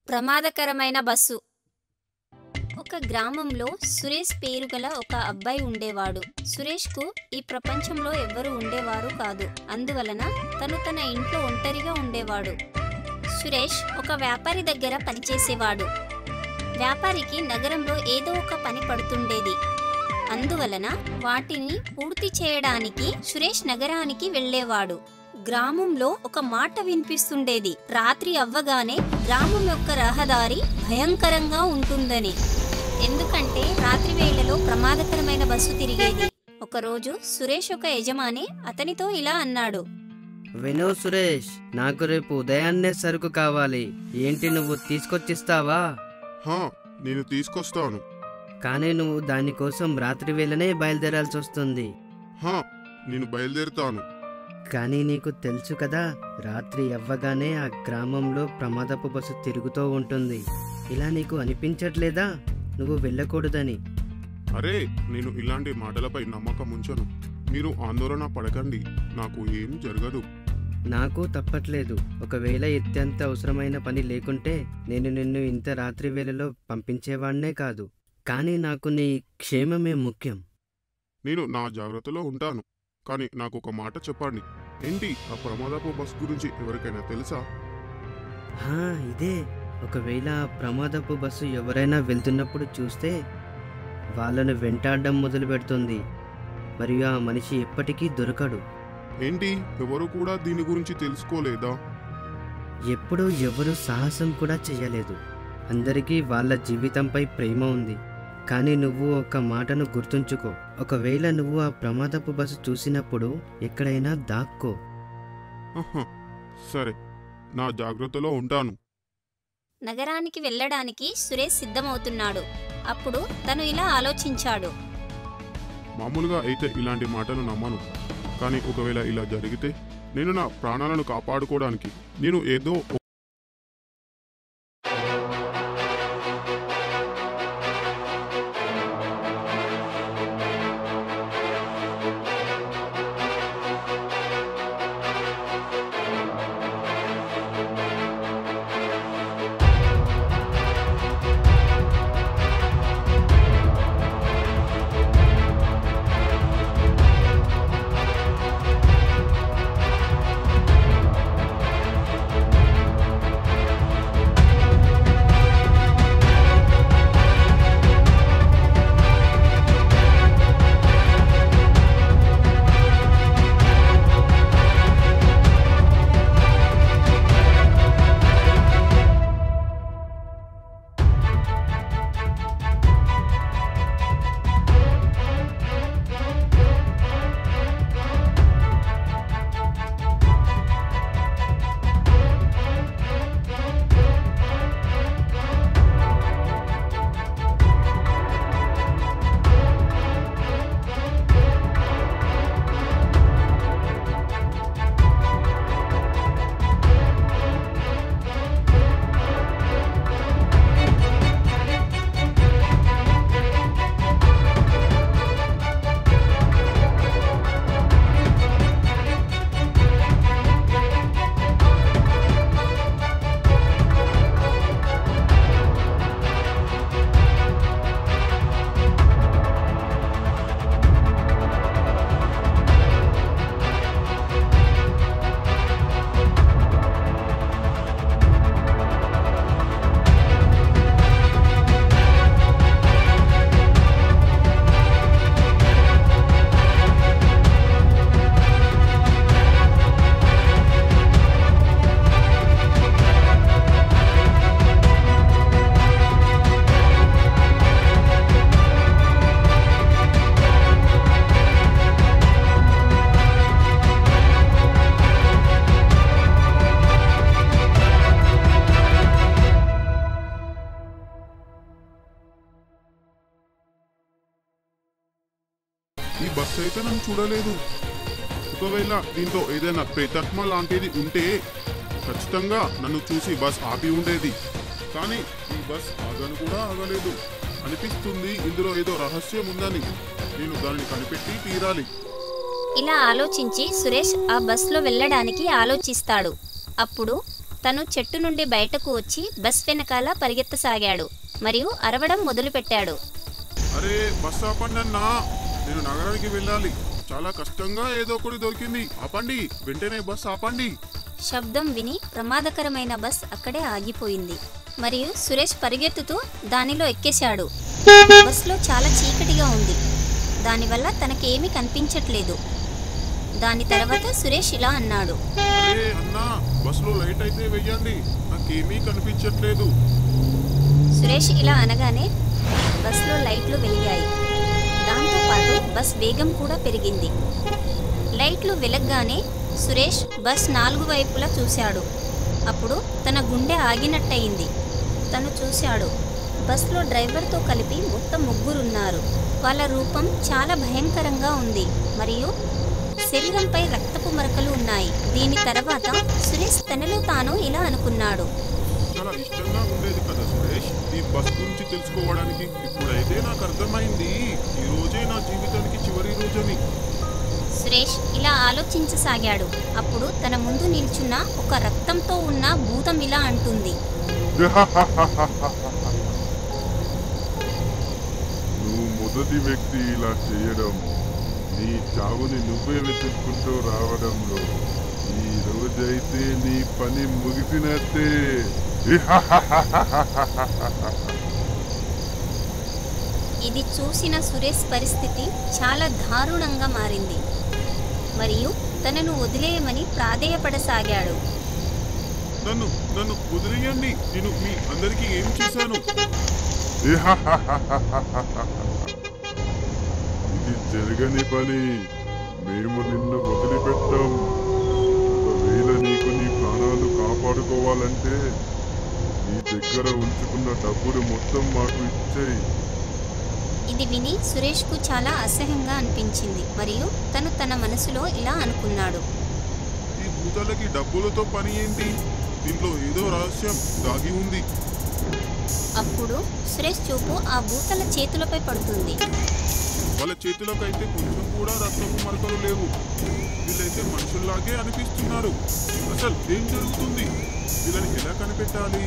ప్రమాదకరమైన బస్సు. ఒక గ్రామంలో సురేష్ పేరు గల ఒక అబ్బాయి ఉండేవాడు. సురేష్కు ఈ ప్రపంచంలో ఎవ్వరూ ఉండేవారు కాదు. అందువలన తను తన ఇంట్లో ఒంటరిగా ఉండేవాడు. సురేష్ ఒక వ్యాపారి దగ్గర పనిచేసేవాడు. వ్యాపారికి నగరంలో ఏదో ఒక పని పడుతుండేది. అందువలన వాటిని పూర్తి చేయడానికి సురేష్ నగరానికి వెళ్ళేవాడు. గ్రామంలో ఒక మాట వినిపిస్తుండేది. రాత్రి అవ్వగానే గ్రామం యొక్క రహదారి భయంకరంగా ఉంటుందని. ఎందుకంటే రాత్రి వేళలో ప్రమాదకరమైన బస్సు తిరిగేది. ఒకరోజు సురేష్ ఒక యజమాని అతనితో ఇలా అన్నాడు. విను సురేష్, నాకు రేపు ఉదయాన్నే సరుకు కావాలి. ఏంటి, నువ్వు తీసుకొచ్చిస్తావా? నేను తీసుకొస్తాను. కానీ నువ్వు దానికోసం రాత్రి వేళనే బయలుదేరాల్సి వస్తుంది. నేను బయలుదేరుతాను. కానీ నీకు తెలుసు కదా, రాత్రి అవ్వగానే ఆ గ్రామంలో ప్రమాదపు బస్సు తిరుగుతూ ఉంటుంది. ఇలా నీకు అనిపించట్లేదా నువ్వు వెళ్ళకూడదని? అరే, నేను ఇలాంటి మాటలపై నమ్మకం ఉంచను. మీరు ఆందోళన పడకండి, నాకు ఏం జరగదు. నాకు తప్పట్లేదు. ఒకవేళ అత్యంత అవసరమైన పని లేకుంటే నేను నిన్ను ఇంత రాత్రి వేళలో పంపించేవాడినే కాదు. కానీ నాకు నీ క్షేమమే ముఖ్యం. నేను నా జాగ్రత్తలో ఉంటాను. కానీ నాకు ఒక మాట చెప్పండి. ఏంటి, ఆ ప్రమాదపు బస్ గురించి ఎవరికైనా తెలుసా? ఇదే. ఒకవేళ ఆ ప్రమాదపు బస్సు ఎవరైనా వెళ్తున్నప్పుడు చూస్తే వాళ్ళను వెంటాడడం మొదలు పెడుతుంది. మరియు ఆ మనిషి ఎప్పటికీ దొరకడు. ఏంటి, ఎవరు కూడా దీని గురించి తెలుసుకోలేదా? ఎప్పుడూ ఎవరు సాహసం కూడా చేయలేదు. అందరికీ వాళ్ళ జీవితంపై ప్రేమ ఉంది. కానీ నువ్వు ఒక మాటను గుర్తుంచుకో. ఒకవేళ నువ్వు ఆ ప్రమాదపు బస్సు చూసినప్పుడు ఎక్కడైనా దాక్కో. సరే, నా జాగ్రత్తలో ఉంటాను. నగరానికి వెళ్ళడానికి సురేష్ సిద్ధమవుతున్నాడు. అప్పుడు తను ఇలా ఆలోచించాడు. మామూలుగా అయితే ఇలాంటి మాటలు నమ్మను. కానీ ఒకవేళ ఇలా జరిగితే నేను నా ప్రాణాలను కాపాడుకోవడానికి నేను ఏదో ఈ బస్సు అయితే నన్ను చూడలేదు. ఒకవేళ దీంతో ఏదైనా ప్రేతాత్మ లాంటిది ఉంటే ఖచ్చితంగా నన్ను చూసి బస్ ఆపి ఉండేది. కానీ ఈ బస్ ఆగను కూడా ఆగలేదు. అనిపిస్తుంది ఇందులో ఏదో రహస్యం ఉందని. నేను దాన్ని కనిపెట్టి తీరాలి. ఇలా ఆలోచించి సురేష్ ఆ బస్లో వెళ్ళడానికి ఆలోచిస్తాడు. అప్పుడు తను చెట్టు నుండి బయటకు వచ్చి బస్ వెనకాల పరిగెత్తసాగాడు మరియు అరవడం మొదలుపెట్టాడు. అరే బస్ ఆపండి అన్నా, నేను నగరానికి వెళ్ళాలి. చాలా కష్టంగా ఏదో ఒకటి దొరికింది. ఆపండి, వెంటనే బస్ ఆపండి. శబ్దం విని ప్రమాదకరమైన బస్ అక్కడే ఆగిపోయింది మరియు సురేష్ పరిగెత్తుతూ దానిలో ఎక్కేశాడు. బస్లో చాలా చీకటిగా ఉంది. దానివల్ల తనకేమీ కనిపించట్లేదు. దాని తర్వాత సురేష్ ఇలా అన్నాడు, అరే అన్నా, బస్సులో లైట్ అయితే వెయ్యండి, నాకేమీ కనిపించట్లేదు. సురేష్ ఇలా అనగానే బస్లో లైట్లు వెలిగాయి. దాంతోపాటు బస్ వేగం కూడా పెరిగింది. లైట్లు వెలగ్గానే సురేష్ బస్ 4 వైపులా చూశాడు. అప్పుడు తన గుండె ఆగినట్టయింది. తను చూశాడు, బస్లో డ్రైవర్తో కలిపి మొత్తం 3 ఉన్నారు. వాళ్ళ రూపం చాలా భయంకరంగా ఉంది మరియు శరీరంపై రక్తపు మరకలు ఉన్నాయి. దీని తర్వాత సురేష్ తనలో తాను ఇలా అనుకున్నాడు, చాలా ఇష్టంగా ఉండేది కదా సురేష్ ఈ బస్ గురించి తెలుసుకోవడానికి. ఇప్పుడైతే నాకు అర్థమైంది, ఈ రోజే నా జీవితానికి చివరి రోజని. సురేష్ ఇలా ఆలోచించసాగాడు. అప్పుడు తన ముందు నిల్చున్న ఒక రక్తంతో ఉన్న భూతం ఇలా అంటుంది, నువ్వు మొదటి వ్యక్తి ఇలా చేయడం, నీ చావుని నువ్వే వెతుక్కుంటూ రావడంలో ఈ రోజైతే నీ పని ముగిసినట్టే. ఇది చూసిన సురేష్ పరిస్థితి చాలా దారుణంగా మారింది మరియు తనను వదిలేయమని ప్రాధేయపడసాగాడు. నన్ను నన్ను వదిలేయండి, నేను మీ అందరికీ ఏం చేశాను? ఇది జరగని పని, మేము నిన్ను వదిలిపెట్టాం. ఒకవేళ నీకు నీ ప్రాణాలు కాపాడుకోవాలంటే నీ దగ్గర ఉంచుకున్న డబ్బులు మొత్తం మాకు ఇచ్చేయి. ఇది విని సురేష్కు చాలా అసహ్యంగా అనిపించింది మరియు తను తన మనసులో ఇలా అనుకున్నాడు, ఈ భూతాలకి డబ్బులతో పని ఏంటి? దీంట్లో ఏదో రహస్యం దాగి ఉంది. అప్పుడు సురేష్ చూపు ఆ భూతల చేతులపై పడుతుంది. వాళ్ళ చేతిలోకైతే కొంచెం కూడా రక్తపు మరకలు లేవు. వీళ్ళైతే మనుషుల్లాగే అనిపిస్తున్నారు. అసలు ఏం జరుగుతుంది? వీళ్ళని ఎలా కనిపెట్టాలి?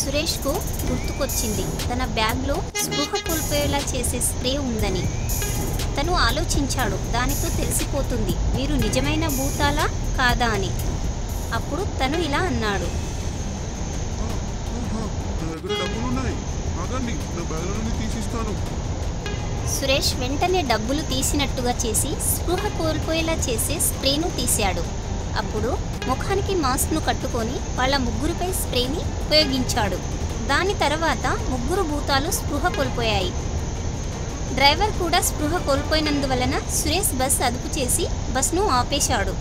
సురేష్కు గుర్తుకొచ్చింది తన బ్యాగ్లో స్పృహ కోల్పోయేలా చేసే స్ప్రే ఉందని. తను ఆలోచించాడు, దానితో తెలిసిపోతుంది వీరు నిజమైన భూతాలా కాదా అని. అప్పుడు తను ఇలా అన్నాడు, నా దగ్గర డబ్బులున్నాయి, ఆగండి, నా బ్యాగ్ల నుండి తీసిస్తాను. సురేష్ వెంటనే డబ్బులు తీసినట్టుగా చేసి స్పృహ కోల్పోయేలా చేసే స్ప్రేను తీశాడు. అప్పుడు ముఖానికి మాస్క్ను కట్టుకొని వాళ్ళ 3పై స్ప్రేని ఉపయోగించాడు. దాని తర్వాత 3 భూతాలు స్పృహ కోల్పోయాయి. డ్రైవర్ కూడా స్పృహ కోల్పోయినందువలన సురేష్ బస్ అదుపు చేసి బస్ను ఆపేశాడు.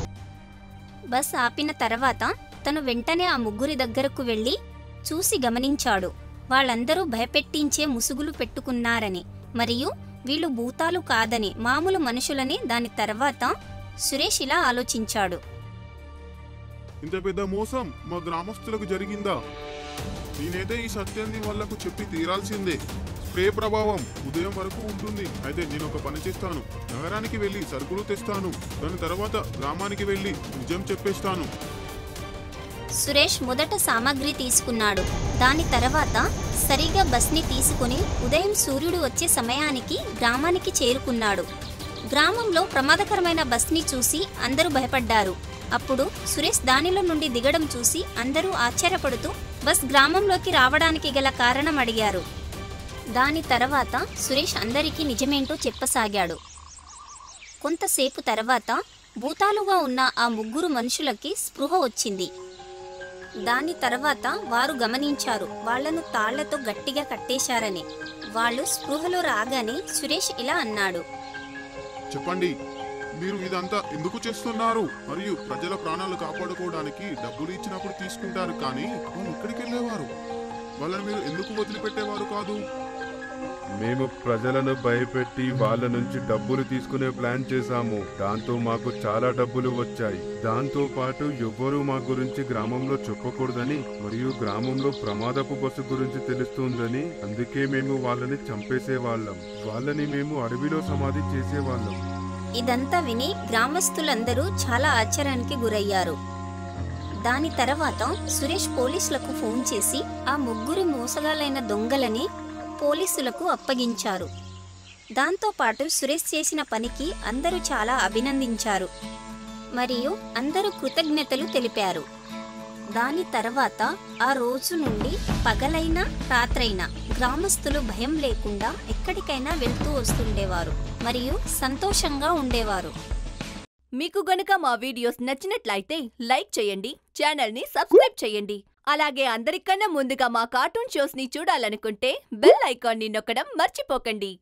బస్ ఆపిన తర్వాత తను వెంటనే ఆ 3 దగ్గరకు వెళ్ళి చూసి గమనించాడు. వాళ్ళందరూ భయపెట్టించే ముసుగులు పెట్టుకున్నారని మరియు వీళ్ళు భూతాలు కాదని, మామూలు మనుషులని. దాని తర్వాత సురేష్ ఇలా ఆలోచించాడు, ఇంత పెద్ద మోసం మా గ్రామస్తులకు జరిగిందా? నేనైతే ఈ సత్యాన్ని వాళ్లకు చెప్పి తీరాల్సిందే. స్ప్రే ప్రభావం ఉదయం వరకు ఉంటుంది. అయితే నేను ఒక పని చేస్తాను, నగరానికి వెళ్ళి సరుకులు తెస్తాను. దాని తర్వాత గ్రామానికి వెళ్ళి నిజం చెప్పేస్తాను. సురేష్ మొదట సామాగ్రి తీసుకున్నాడు. దాని తర్వాత సరిగా బస్ని తీసుకుని ఉదయం సూర్యుడు వచ్చే సమయానికి గ్రామానికి చేరుకున్నాడు. గ్రామంలో ప్రమాదకరమైన బస్ని చూసి అందరూ భయపడ్డారు. అప్పుడు సురేష్ దానిలో నుండి దిగడం చూసి అందరూ ఆశ్చర్యపడుతూ బస్ గ్రామంలోకి రావడానికి గల కారణం అడిగారు. దాని తర్వాత సురేష్ అందరికీ నిజమేంటో చెప్పసాగాడు. కొంతసేపు తర్వాత భూతాలుగా ఉన్న ఆ 3 మనుషులకి స్పృహ వచ్చింది. దాని తర్వాత వారు గమనించారు వాళ్లను తాళ్లతో గట్టిగా కట్టేశారని. వాళ్ళు స్పృహలో రాగానే సురేష్ ఇలా అన్నాడు, చెప్పండి, మీరు ఇదంతా ఎందుకు చేస్తున్నారు? మరియు ప్రజల ప్రాణాలు కాపాడుకోవడానికి డబ్బులు ఇచ్చినప్పుడు తీసుకుంటారు, కానీ వాళ్ళు ఎక్కడికి వెళ్ళేవారు? వాళ్ళని మీరు ఎందుకు వదిలిపెట్టేవారు కాదు? మేము ప్రజలను భయపెట్టి వాళ్ళ నుంచి డబ్బులు తీసుకునే ప్లాన్ చేశాము. దాంతో మాకు చాలా డబ్బులు వచ్చాయి. దాంతో పాటు ఎవ్వరూ మా గురించి గ్రామంలో చెప్పకూడదని మరియు గ్రామంలో ప్రమాదపు బస్సు గురించి తెలుస్తుందని, అందుకే మేము వాళ్ళని చంపేసేవాళ్ళం. వాళ్ళని మేము అడవిలో సమాధి చేసేవాళ్ళం. ఇదంతా విని గ్రామస్తులందరూ చాలా ఆశ్చర్యానికి గురయ్యారు. దాని తర్వాత సురేష్ పోలీసులకు ఫోన్ చేసి ఆ ముగ్గురు మోసగాళ్ళైన దొంగలని పోలీసులకు అప్పగించారు. దాంతోపాటు సురేష్ చేసిన పనికి అందరూ చాలా అభినందించారు మరియు అందరూ కృతజ్ఞతలు తెలిపారు. దాని తర్వాత ఆ రోజు నుండి పగలైనా రాత్రైనా గ్రామస్తులు భయం లేకుండా ఎక్కడికైనా వెళ్తూ వస్తుండేవారు మరియు సంతోషంగా ఉండేవారు. మీకు గనుక మా వీడియోస్ నచ్చినట్లయితే లైక్ చేయండి, ఛానల్ని సబ్స్క్రైబ్ చేయండి. అలాగే అందరికన్నా ముందుగా మా కార్టూన్ షోస్ని చూడాలనుకుంటే బెల్ ఐకాన్ని నొక్కడం మర్చిపోకండి.